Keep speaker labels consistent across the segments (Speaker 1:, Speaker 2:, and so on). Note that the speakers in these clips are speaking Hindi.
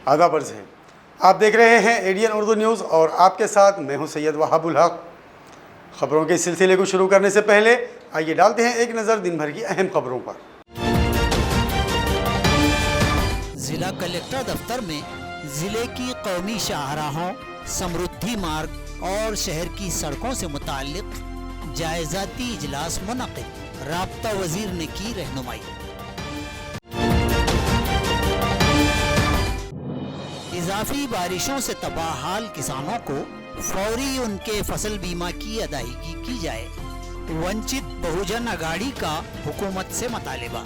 Speaker 1: आदाब अर्ज़ है। आप देख रहे हैं एडीएन उर्दू न्यूज़ और आपके साथ मैं हूं सैयद वहाबुल हक। खबरों के सिलसिले को शुरू करने से पहले आइए डालते हैं एक नज़र दिन भर की अहम खबरों पर।
Speaker 2: जिला कलेक्टर दफ्तर में जिले की कौमी शाहराहों, समृद्धि मार्ग और शहर की सड़कों से मुताल्लिक जायजाती इजलास मुनक़िद। राब्ता वजीर ने की रहनुमाई। इजाफी बारिशों से तबाह हाल किसानों को फौरी उनके फसल बीमा की अदायगी की जाए। वंचित बहुजन अगाड़ी का हुकूमत से मुतालिबा।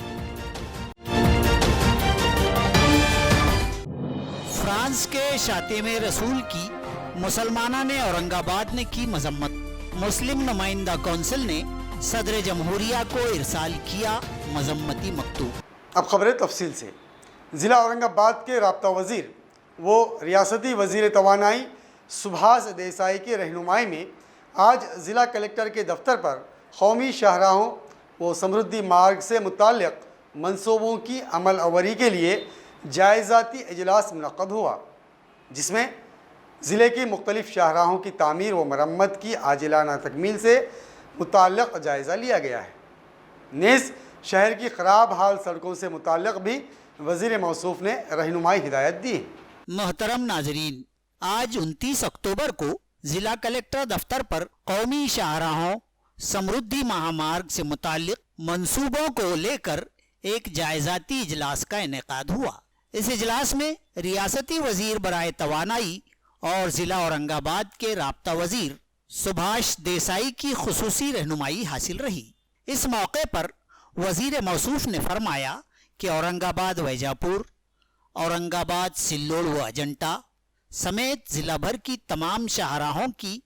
Speaker 2: फ्रांस के शातिम रसूल की मुसलमाना ने औरंगाबाद ने की मजम्मत। मुस्लिम नुमाइंदा कौंसिल ने सदर जमहूरिया को इरसाल किया मजम्मती मकतूब। अब
Speaker 1: खबरें तफसील से। ज़िला औरंगाबाद के राब्ता वजीर वो रियासती वजीर तवानाई सुभाष देसाई की रहनुमाई में आज ज़िला कलेक्टर के दफ्तर पर कौमी शाहराहों व समृद्धि मार्ग से मुताल्लिक़ मंसूबों की अमल अवरी के लिए जायज़ाती इजलास मुनक़्क़द हुआ, जिसमें ज़िले की मुख्तलिफ़ शाहराहों की तामीर व मरम्मत की आजिलाना तकमील से मुताल्लिक़ जायज़ा लिया गया है। नेज़ शहर की ख़राब हाल सड़कों से मुताल्लिक़ भी वज़ीर मौसूफ़ ने रहनुमाई हिदायत दी है।
Speaker 2: मोहतरम नाजरीन, आज 29 अक्टूबर को जिला कलेक्टर दफ्तर पर कौमी शाहराहों समृद्धि महामार्ग से मुताल्लिक मंसूबों को लेकर एक जायजाती इजलास का इनेकाद हुआ। इस इजलास में रियासती वजीर बराए तवानाई और जिला औरंगाबाद के राब्ता वजीर सुभाष देसाई की खुसूसी रहनुमाई हासिल रही। इस मौके पर वजीर मौसूफ ने फरमाया कि औरंगाबाद वैजापुर, औरंगाबाद सिल्लोड़ व अजंटा समेत ज़िला भर की तमाम शाहराहों की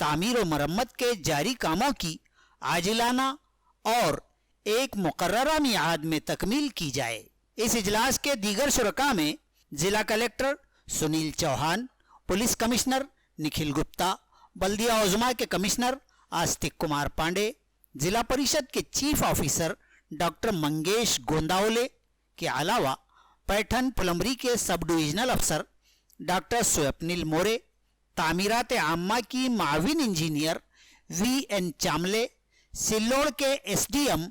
Speaker 2: तामीर व मरम्मत के जारी कामों की आजिलाना और एक मुकर्ररा मियाद में तकमील की जाए। इस इजलास के दीगर शुरका में ज़िला collector Sunil Chauhan, police commissioner Nikhil Gupta, बल्दिया उज़्मा के कमिश्नर आस्तिक कुमार पांडे, ज़िला परिषद के chief officer doctor Mangesh Gondavale के अलावा पैठन पुलमरी के सब डिविजनल अफसर डॉक्टर स्वप्निल मोरे, तामीरात आम्मा की माविन इंजीनियर VN चामले, सिल्लोड़ के SDM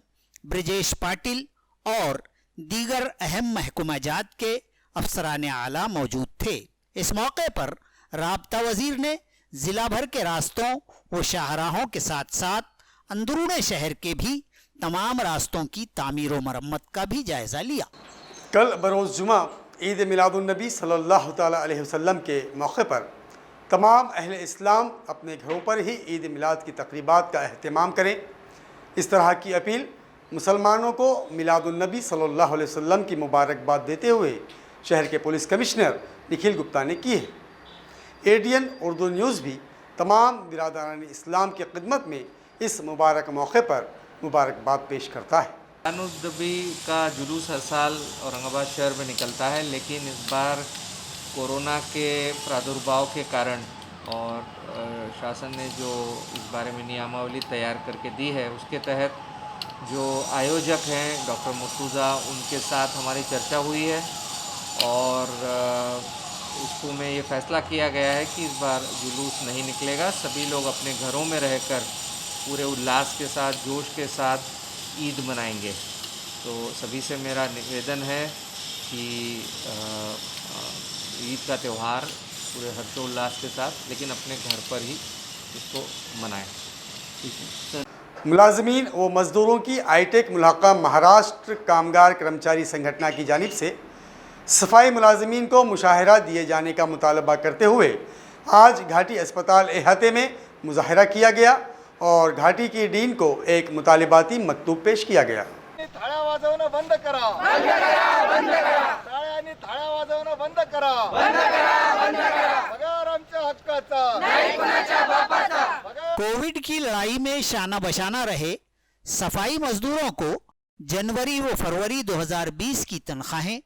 Speaker 2: ब्रजेश पाटिल और दीगर अहम महकुमाजात के अफसरान आला मौजूद थे। इस मौके पर राब्ता वजीर ने ज़िला भर के रास्तों व शाहराहों के साथ साथ अंदरूने शहर के भी तमाम रास्तों की तामीर व मरम्मत का भी जायज़ा लिया।
Speaker 1: कल बरोज़ जुमा ईद मिलादुन्नबी सल्लल्लाहु तआला अलैहि वसल्लम के मौके पर तमाम अहले इस्लाम अपने घरों पर ही ईद मिलाद की तकरीबात का अहतमाम करें। इस तरह की अपील मुसलमानों को मिलादुन्नबी सल्लल्लाहु अलैहि वसल्लम की मुबारकबाद देते हुए शहर के पुलिस कमिश्नर निखिल गुप्ता ने की है। एडीएन उर्दू न्यूज़ भी तमाम बिरादरान इस्लाम की खिदमत में इस मुबारक मौके पर मुबारकबाद पेश करता है।
Speaker 3: मिलादुन्नबी का जुलूस हर साल औरंगाबाद शहर में निकलता है, लेकिन इस बार कोरोना के प्रादुर्भाव के कारण और शासन ने जो इस बारे में नियमावली तैयार करके दी है, उसके तहत जो आयोजक हैं डॉक्टर मुर्तज़ा, उनके साथ हमारी चर्चा हुई है और उसको में ये फ़ैसला किया गया है कि इस बार जुलूस नहीं निकलेगा। सभी लोग अपने घरों में रहकर पूरे उल्लास के साथ, जोश के साथ ईद मनाएंगे। तो सभी से मेरा निवेदन है कि ईद का त्यौहार पूरे हर्षोल्लास के साथ, लेकिन अपने घर पर ही इसको मनाएं।
Speaker 1: मुलाजमीन व मज़दूरों की आईटेक मुलाक़ा महाराष्ट्र कामगार कर्मचारी संगठन की जानिब से सफाई मुलाजमीन को मुशाहरा दिए जाने का मुतालबा करते हुए आज घाटी अस्पताल अहाते में मुजाहरा किया गया और घाटी की डीन को एक मुतालिबाती मकतूब पेश किया गया।
Speaker 4: थाळ्या वाजवणं बंद करा, बंद करा, बंद करा, टाळ्यांनी थाळ्या वाजवणं बंद करा, बंद करा, बंद करा, पगार आमच्या हक्काचा, नाही कुणाच्या बापाचा।
Speaker 2: कोविड की लड़ाई में शाना बशाना रहे सफाई मजदूरों को जनवरी व फरवरी 2020 की तनख्वाहें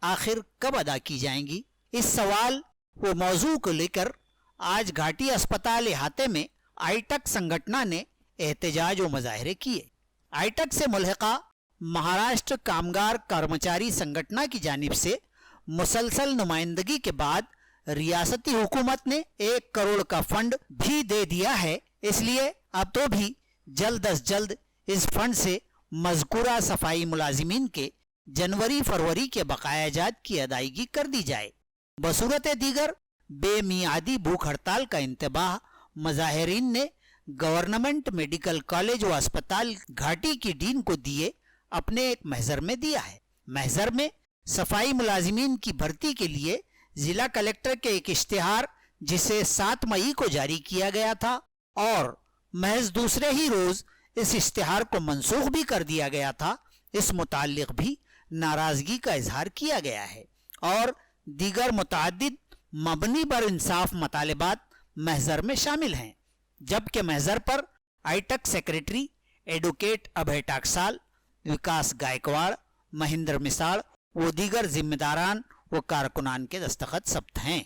Speaker 2: आखिर कब अदा की जाएंगी, इस सवाल व मौजू को लेकर आज घाटी अस्पताल अहाते में आईटक संगठन ने एहतजाज व मुजाहरे किए। आईटक से मुल्हिका महाराष्ट्र कामगार कर्मचारी संगठन की जानिब से मुसलसल नुमाइंदगी के बाद रियासती हुकूमत ने 1 करोड़ का फंड भी दे दिया है। इसलिए अब तो भी जल्द अज जल्द इस फंड से मज़कूरा सफाई मुलाजिमीन के जनवरी फरवरी के बकायाजात की अदायगी कर दी जाए। बसूरत दीगर बेमियादी भूख हड़ताल का इंतबाह मुजाहिरीन ने गवर्नमेंट मेडिकल कॉलेज व अस्पताल घाटी की डीन को दिए अपने एक महजर में दिया है। महजर में सफाई मुलाजिमीन की भर्ती के लिए जिला कलेक्टर के एक इश्तिहार जिसे 7 मई को जारी किया गया था और महज दूसरे ही रोज इस इश्तिहार को मनसूख भी कर दिया गया था, इस मुताल्लिक भी नाराजगी का इजहार किया गया है और दीगर मुतअद्दिद मबनी बर इंसाफ मतालिबात महजर में शामिल हैं। जबकि महजर पर आईटक सेक्रेटरी एडवोकेट अभय टाकसाल, विकास गायकवाड़, महेंद्र मिसाड़ वो दीगर जिम्मेदारान व कारकुनान के दस्तखत सब्त हैं।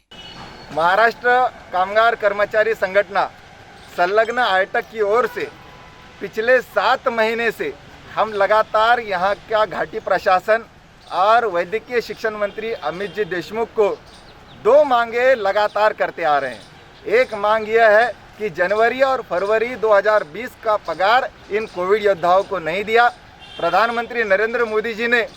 Speaker 4: महाराष्ट्र कामगार कर्मचारी संगठन संलग्न आईटक की ओर से पिछले 7 महीने से हम लगातार यहाँ का घाटी प्रशासन और वैद्यकीय शिक्षण मंत्री अमित जी देशमुख को 2 मांगे लगातार करते आ रहे हैं। एक मांग यह है कि जनवरी और फरवरी 2020 का पगार इन कोविड योद्धाओं को नहीं दिया। प्रधानमंत्री नरेंद्र मोदी जी ने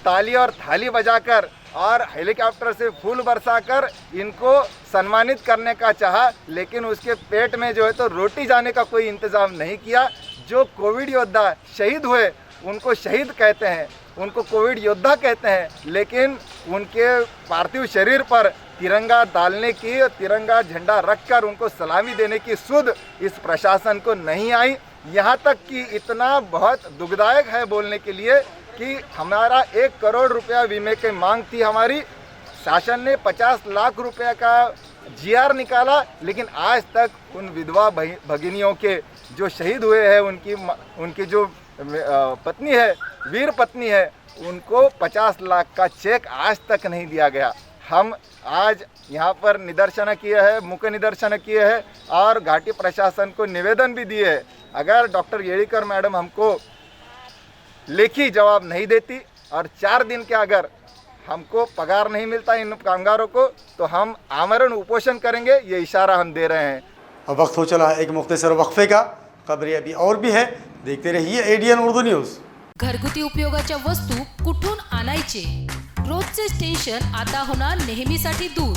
Speaker 4: ताली और थाली बजाकर और हेलीकॉप्टर से फूल बरसाकर इनको सम्मानित करने का चाहा, लेकिन उसके पेट में जो है तो रोटी जाने का कोई इंतज़ाम नहीं किया। जो कोविड योद्धा शहीद हुए उनको शहीद कहते हैं, उनको कोविड योद्धा कहते हैं, लेकिन उनके पार्थिव शरीर पर तिरंगा डालने की, तिरंगा झंडा रखकर उनको सलामी देने की सुध इस प्रशासन को नहीं आई। यहाँ तक कि इतना बहुत दुखदायक है बोलने के लिए कि हमारा 1 करोड़ रुपया बीमे की मांग थी हमारी, शासन ने 50 लाख रुपया का जीआर निकाला, लेकिन आज तक उन विधवा भगिनियों के जो शहीद हुए हैं उनकी जो पत्नी है, वीर पत्नी है, उनको 50 लाख का चेक आज तक नहीं दिया गया। हम आज यहाँ पर निदर्शन किए हैं, मुख्य निदर्शन किए हैं और घाटी प्रशासन को निवेदन भी दिए है। अगर डॉक्टर येड़ीकर मैडम हमको लेखी जवाब नहीं देती और 4 दिन के अगर हमको पगार नहीं मिलता इन कामगारों को, तो हम आमरण उपोषण करेंगे, ये इशारा हम दे रहे हैं।
Speaker 1: अब वक्त हो चला है एक मुख्तसर वक्फे का। खबरें अभी और भी है, देखते रहिए एडीएन उर्दू न्यूज़।
Speaker 5: घरगुती उपयोगाच्या वस्तू कुठून आणायचे? रोजचे टेन्शन आता होणार नेहमीसाठी दूर।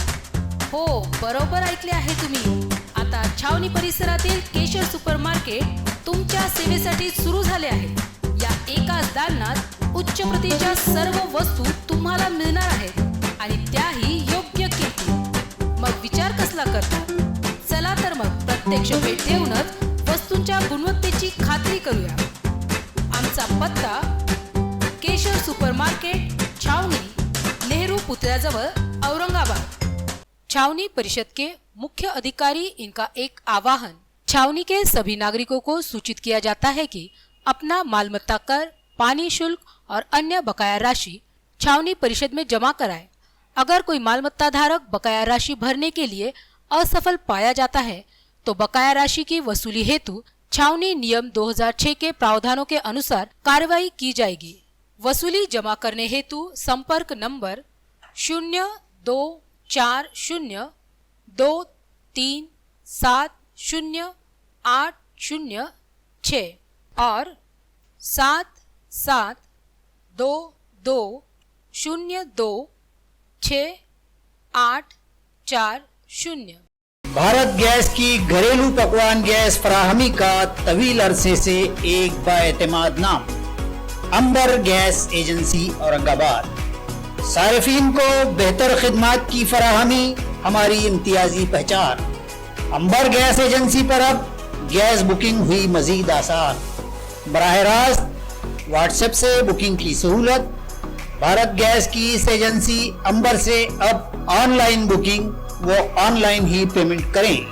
Speaker 5: हो, बरोबर ऐकले आहे तुम्ही। आता छावणी परिसरातील केशर सुपरमार्केट तुमच्या सेवेसाठी सुरू झाले आहे। या एकाच दालनात उच्च प्रतीच्या सर्व वस्तू तुम्हाला मिळणार आहेत आणि त्याही योग्य किमतीत। मग विचार कसला करता? चला तर मग प्रत्यक्ष भेट देऊनच वस्तूंच्या गुणवत्तेची खात्री करूया। आमचा पत्ता केशर सुपरमार्केट, छावनी, नेहरू पुतळ्याजवळ, औरंगाबाद। छावनी परिषद के मुख्य अधिकारी इनका एक आह्वान। छावनी के सभी नागरिकों को सूचित किया जाता है कि अपना मालमत्ता कर, पानी शुल्क और अन्य बकाया राशि छावनी परिषद में जमा कराए। अगर कोई मालमत्ता धारक बकाया राशि भरने के लिए असफल पाया जाता है तो बकाया राशि की वसूली हेतु छावनी नियम 2006 के प्रावधानों के अनुसार कार्रवाई की जाएगी। वसूली जमा करने हेतु संपर्क नंबर 024023708006 और 7722026840।
Speaker 2: भारत गैस की घरेलू पकवान गैस फराहमी का तवील अरसे से एक बाएतमाद नाम, अंबर गैस एजेंसी औरंगाबाद। सारिफीन को बेहतर खिदमात की फराहमी हमारी इम्तियाजी पहचान। अंबर गैस एजेंसी पर अब गैस बुकिंग हुई मजीद आसान। बराह रास्त व्हाट्सएप से बुकिंग की सहूलत। भारत गैस की इस एजेंसी अंबर से अब ऑनलाइन बुकिंग वो ऑनलाइन ही पेमेंट करें।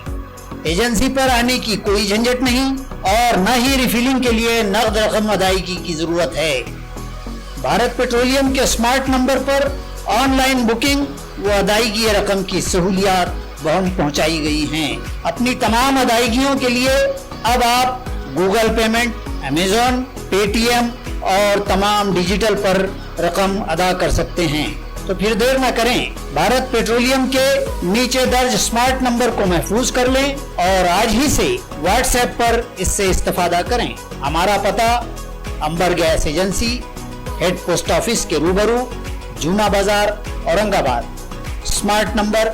Speaker 2: एजेंसी पर आने की कोई झंझट नहीं और न ही रिफिलिंग के लिए नकद रकम अदायगी की जरूरत है। भारत पेट्रोलियम के स्मार्ट नंबर पर ऑनलाइन बुकिंग व अदायगी रकम की सहूलियात वहां पहुंचाई गई हैं। अपनी तमाम अदायगियों के लिए अब आप गूगल पेमेंट, अमेजॉन, पेटीएम और तमाम डिजिटल पर रकम अदा कर सकते हैं। तो तो फिर देर न करें, भारत पेट्रोलियम के नीचे दर्ज स्मार्ट नंबर को महफूज कर लें और आज ही से व्हाट्सएप पर इससे इस्तेफादा करें। हमारा पता Amber gas agency, head post office के रूबरू, जूना बाजार, औरंगाबाद। Smart number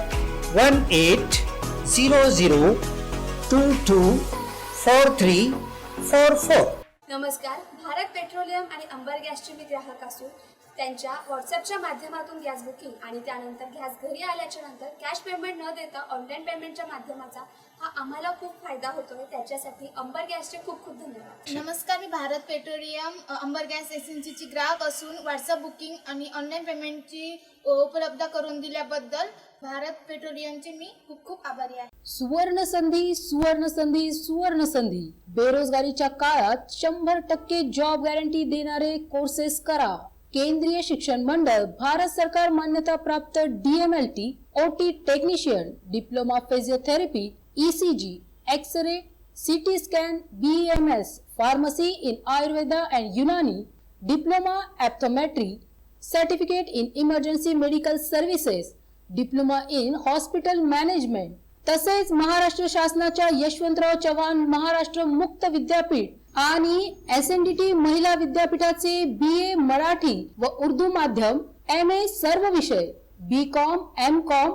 Speaker 2: 1800224344।
Speaker 6: नमस्कार. भारत पेट्रोलियम आणि अंबर गॅसचे मी ग्राहक असून त्यांच्या व्हॉट्सॲपच्या माध्यमातून गॅस बुकिंग आणि त्यानंतर गॅस घरी आल्याच्या नंतर कॅश पेमेंट न देता ऑनलाईन पेमेंटच्या माध्यमाचा हा आम्हाला खूप फायदा होतोय. त्याच्यासाठी अंबर गॅसचे खूप खूप धन्यवाद.
Speaker 7: नमस्कार. मी भारत पेट्रोलियम अंबर गॅस एजन्सीची ग्राहक असून व्हॉट्सअप बुकिंग आणि ऑनलाईन पेमेंटची उपलब्ध करून दिल्याबद्दल भारत पेट्रोलियमचे मी खूप खूप आभारी आहे.
Speaker 5: सुवर्ण संधी, सुवर्ण संधी, सुवर्ण संधी. बेरोजगारीच्या काळात 100% जॉब गॅरंटी देणारे कोर्सेस करा. केंद्रीय शिक्षण मंडळ, भारत सरकार मान्यता प्राप्त DMLT, OT technician, diploma physiotherapy, ECG, x-ray, CT scan, BMS, pharmacy in Ayurveda and Unani, diploma optometry, certificate in emergency medical services, diploma in hospital management. तसेच महाराष्ट्र शासनाच्या यशवंतराव चव्हाण महाराष्ट्र मुक्त विद्यापीठ आणि SNDT महिला विद्यापीठाचे BA मराठी व उर्दू माध्यम, MA सर्व विषय, BCom, MCom,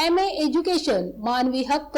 Speaker 5: MA एज्युकेशन, मानवी हक्क,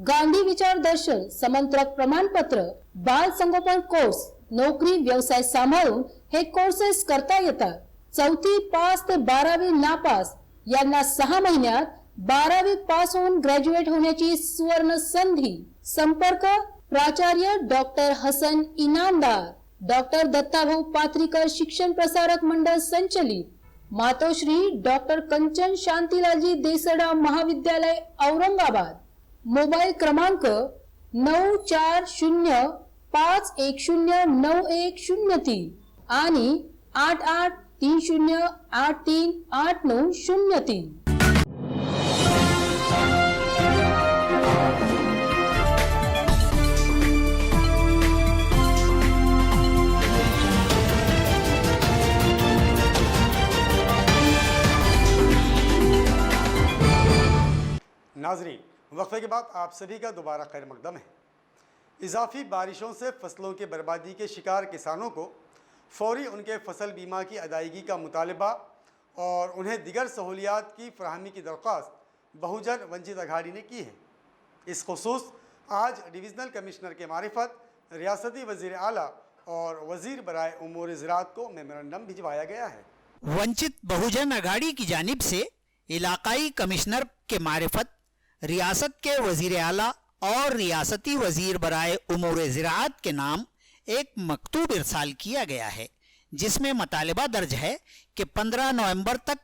Speaker 5: गांधी विचार दर्शन, समंत्रक प्रमाणपत्र, बाल संगोपन कोर्स, नोकरी व्यवसाय सांभाळून हे कोर्सेस करता येतात. 4थी पास ते 12वी नापास यांना 6 महिन्यात 12वी पास होऊन ग्रॅज्युएट होण्याची सुवर्ण संधी. संपर्क प्राचार्य डॉक्टर हसन इनामदार, डॉक्टर दत्ताभाऊ पात्रीकर शिक्षण प्रसारक मंडळ संचलित, मातोश्री डॉक्टर कंचन शांतीलालजी देसडा महाविद्यालय औरंगाबाद. मोबाईल क्रमांक 9405109103 आणि 8830838903.
Speaker 1: नाजरीन, वक्फे के बाद आप सभी का दोबारा खैर मकदम है। इजाफी बारिशों से फसलों के बर्बादी के शिकार किसानों को फौरी उनके फसल बीमा की अदायगी का मुतालबा और उन्हें दिगर सहूलियात की फराहमी की दरख्वास्त बहुजन वंचित अघाड़ी ने की है। इस खुसूस आज डिविज़नल कमिश्नर के मारिफत रियासती वज़ीर आला और वज़ीर बराए उमूर ज़राअत को मेमोरेंडम भिजवाया गया है।
Speaker 2: वंचित बहुजन अघाड़ी की जानिब से इलाकाई कमिश्नर के मारिफत रियासत के वजीर आला और रियासती वजीर बराए उमूर ज़राअत के नाम एक मकतूब इरसाल किया गया है, जिसमें मुतालबा दर्ज है कि 15 नवंबर तक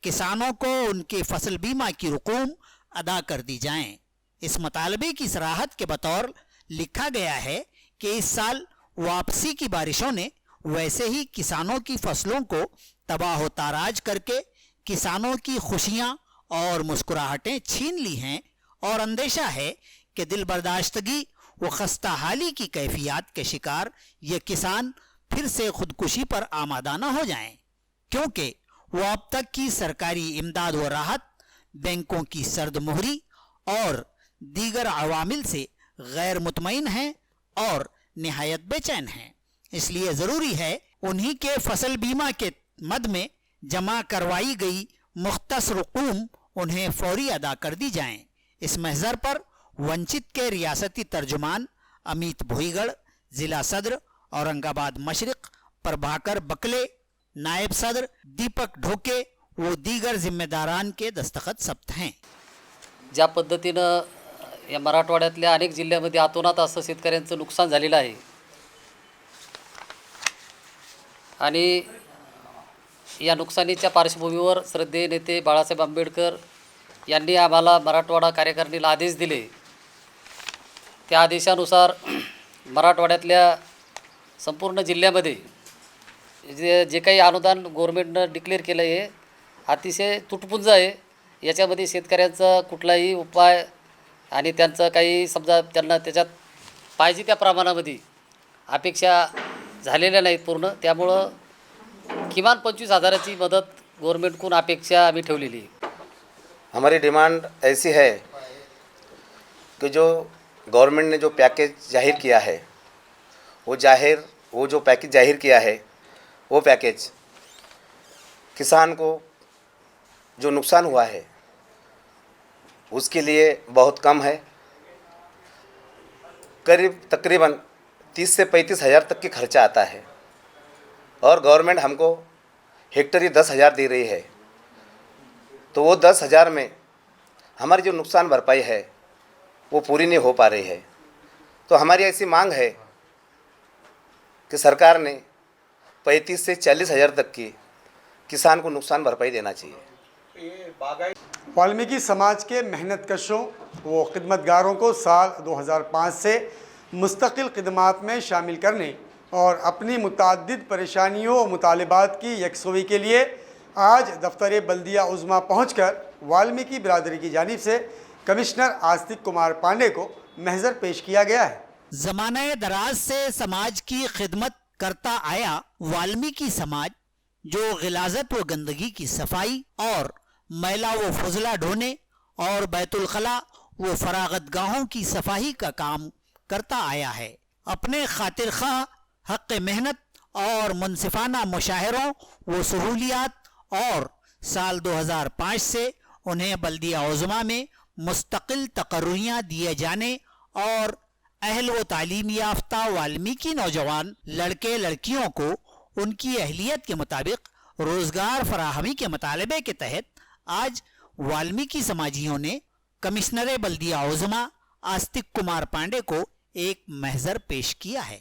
Speaker 2: किसानों को उनकी फसल बीमा की रकूम अदा कर दी जाएं। इस मुतालबे की सराहत के बतौर लिखा गया है कि इस साल वापसी की बारिशों ने वैसे ही किसानों की फसलों को तबाह ताराज करके किसानों की खुशियां और मुस्कुराहटें छीन ली हैं और अंदेशा है कि दिल बर्दाश्तगी व खस्ता हाली की कैफियत के शिकार ये किसान फिर से खुदकुशी पर आमादा न हो जाएं, क्योंकि वो अब तक की सरकारी इमदाद व राहत, बैंकों की सर्द मोहरी और दीगर अवामिल से गैर मुतमईन हैं और निहायत बेचैन हैं। इसलिए ज़रूरी है उन्हीं के फसल बीमा के मद में जमा करवाई गई मुख्तस रकूम उन्हें फौरी अदा कर दी जाएं। इस महज़र पर वंचित के रियासती तर्जुमान अमित भोईगढ़, ज़िला सदर औरंगाबाद मशरिक प्रभाकर बकले, नायब सदर दीपक ढोके व दीगर जिम्मेदारान के दस्तखत सब्त हैं।
Speaker 8: ज्या पद्धतीनं या मराठवाड्यातल्या अनेक जिल्ह्यामध्ये अतोनात असं शेतकऱ्यांचं नुकसान झालेलं आहे आणि या नुकसानीच्या पार्श्वभूमीवर श्रद्धेय नेते बाळासाहेब आंबेडकर यांनी आम्हाला मराठवाडा कार्यकारिणीला आदेश दिले। त्या आदेशानुसार मराठवाड्यातल्या संपूर्ण जिल्ह्यामध्ये जे काही अनुदान गव्हर्नमेंटनं डिक्लेअर केलं आहे अतिशय तुटपुंज आहे। याच्यामध्ये शेतकऱ्यांचा कुठलाही उपाय आणि त्यांचं काही समजा त्यांना त्याच्यात पाहिजे त्या प्रमाणामध्ये अपेक्षा झालेल्या नाहीत पूर्ण। त्यामुळं किमान 25,000ची मदत गव्हर्नमेंटकडून अपेक्षा आम्ही ठेवलेली आहे.
Speaker 9: हमारी डिमांड ऐसी है कि जो गवर्नमेंट ने जो पैकेज जाहिर किया है वो जो पैकेज जाहिर किया है वो पैकेज किसान को जो नुकसान हुआ है उसके लिए बहुत कम है. तकरीबन 30 से 35 हज़ार तक की खर्चा आता है और गवर्नमेंट हमको हेक्टेरी 10,000 दे रही है. तो वो 10,000 में हमारी जो नुकसान भरपाई है वो पूरी नहीं हो पा रही है. तो हमारी ऐसी मांग है कि सरकार ने 35 से 40 हज़ार तक की किसान को नुकसान भरपाई देना चाहिए.
Speaker 1: वाल्मीकि समाज के मेहनत कशों व खिदमतगारों को साल 2005 से मुस्तकिल खिदमात में शामिल करने और अपनी मुतअद्दिद परेशानियों और मुतालिबात की यकसुई के लिए आज दफ्तर बल्दिया उज़्मा पहुंचकर वाल्मीकि बिरादरी की जानिब से कमिश्नर आस्तिक कुमार पांडे को महज़र पेश किया गया है.
Speaker 2: ज़माने दराज से समाज की खिदमत करता आया वाल्मीकि समाज जो गिलाजत व गंदगी की सफाई और मैला व फजला ढोने और बैतुल खला व फरागत गाहों की सफाई का काम करता आया है. अपने खातिर खा हक़ मेहनत और मुनसिफाना मुशाहरों व सहूलियात और साल 2005 से उन्हें बल्दिया उज़्मा में मुस्तकिल तकर्रुरियाँ दिए जाने और अहल व तालीम याफ्ता वाल्मीकि नौजवान लड़के लड़कियों को उनकी अहलियत के मुताबिक रोज़गार फराहमी के मुतालबे के तहत आज वाल्मीकि समाजियों ने कमिश्नर बल्दिया उज़्मा आस्तिक कुमार पांडे को एक महज़र पेश किया है.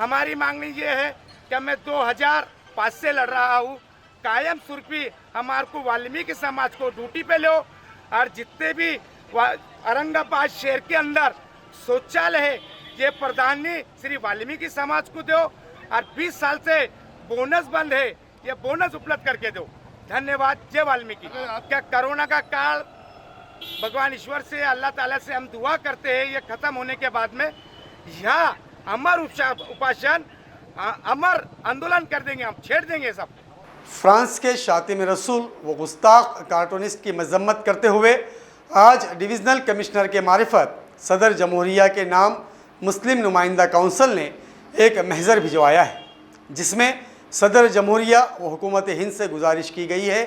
Speaker 10: हमारी मांगनी ये है कि मैं 2005 से लड़ रहा हूँ. कायम सुर्खी हमारे को वाल्मीकि समाज को ड्यूटी पे लो और जितने भी औरंगाबाद शहर के अंदर शौचालय है ये प्रधानी श्री वाल्मीकि समाज को दो और 20 साल से बोनस बंद है ये बोनस उपलब्ध करके दो. धन्यवाद. जय वाल्मीकि. क्या कोरोना का काल भगवान ईश्वर से अल्लाह ताला से हम दुआ करते हैं ये खत्म होने के बाद में यहाँ अमर उपासन अमर आंदोलन कर देंगे. हम छेड़ देंगे सब.
Speaker 1: फ्रांस के शातिम रसूल व गुस्ताख कार्टूनिस्ट की मजम्मत करते हुए आज डिवीज़नल कमिश्नर के मारिफत सदर जमहूरिया के नाम मुस्लिम नुमाइंदा काउंसिल ने एक महज़र भिजवाया है जिसमें सदर जमहूरिया व हुकूमत हिंद से गुजारिश की गई है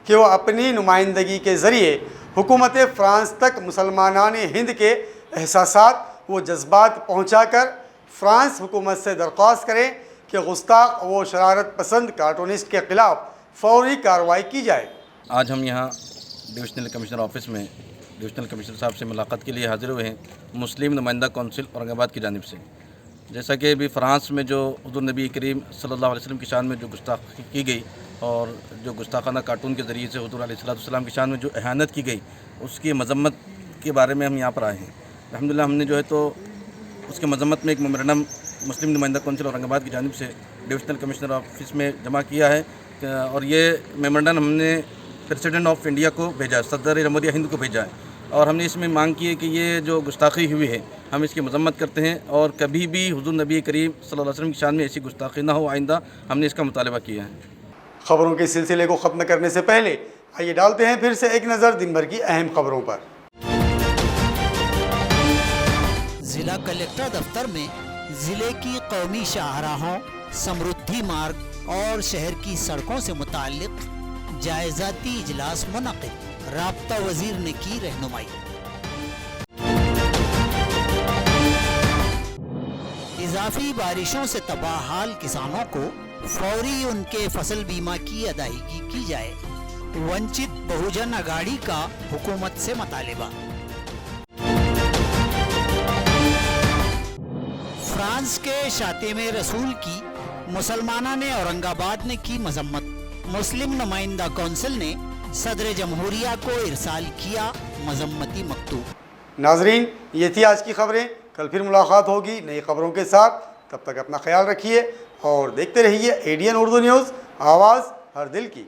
Speaker 1: कि वह अपनी नुमाइंदगी के ज़रिए हुकूमत फ़्रांस तक मुसलमानान हिंद के एहसासात व जज्बात पहुँचाकर फ़्रांस हुकूमत से दरख्वास्त करें कि गुस्ताख व शरारत पसंद कार्टूनिस्ट के ख़िलाफ़ फ़ौरी कार्रवाई की जाए.
Speaker 11: आज हम यहाँ डिविजनल कमिश्नर ऑफिस में डिविजनल कमिश्नर साहब से मुलाकात के लिए हाज़िर हुए हैं मुस्लिम नुमाइंदा कौंसिल औरंगाबाद की जानिब से. जैसा कि अभी फ़्रांस में जो हुज़ूर नबी करीम सल्लल्लाहु अलैहि वसल्लम की शान में जो गुस्ताखी की गई और जो गुस्ताखाना कार्टून के ज़रिए से हुज़ूर अलैहिस्सलाम की शान में जो एहानत की गई उसकी मजम्मत के बारे में हम यहाँ पर आए हैं. अल्हम्दुलिल्लाह हमने जो है तो उसके मजम्मत में एक मेमोरेंडम मुस्लिम नुमाइंदा कौंसिल औरंगाबाद की जानिब से डिविजनल कमिश्नर ऑफिस में जमा किया है और ये मेमोरेंडम हमने प्रेसिडेंट ऑफ इंडिया को भेजा, सदर जमहूरिया हिंद को भेजा है और हमने इसमें मांग की है कि ये जो गुस्ताखी हुई है हम इसकी मजम्मत करते हैं और कभी भी हुज़ूर नबी करीम सल्लल्लाहु अलैहि वसल्लम की शान में ऐसी गुस्ताखी ना हो आइंदा हमने इसका मुतालबा किया है.
Speaker 1: खबरों के सिलसिले को ख़त्म करने से पहले आइए डालते हैं फिर से एक नज़र दिन भर की अहम खबरों पर.
Speaker 2: जिला कलेक्टर दफ्तर में जिले की कौमी शाहराहों, समृद्धि मार्ग और शहर की सड़कों से मुताल्लिक जायजाती इजलास मुनक़िद. राब्ता वजीर ने की रहनुमाई. इजाफी बारिशों से तबाह हाल किसानों को फौरी उनके फसल बीमा की अदायगी की जाए. वंचित बहुजन अघाड़ी का हुकूमत से मुतालिबा. फ्रांस के शातिम रसूल की मुसलमाना ने औरंगाबाद ने की मजम्मत. मुस्लिम नुमाइंदा कौंसिल ने सदर जमहूरिया को इरसाल किया मजम्मती मकतूब.
Speaker 1: नाजरीन, ये थी आज की खबरें. कल फिर मुलाकात होगी नई खबरों के साथ. तब तक अपना ख्याल रखिए और देखते रहिए ADN उर्दू न्यूज़, आवाज़ हर दिल की.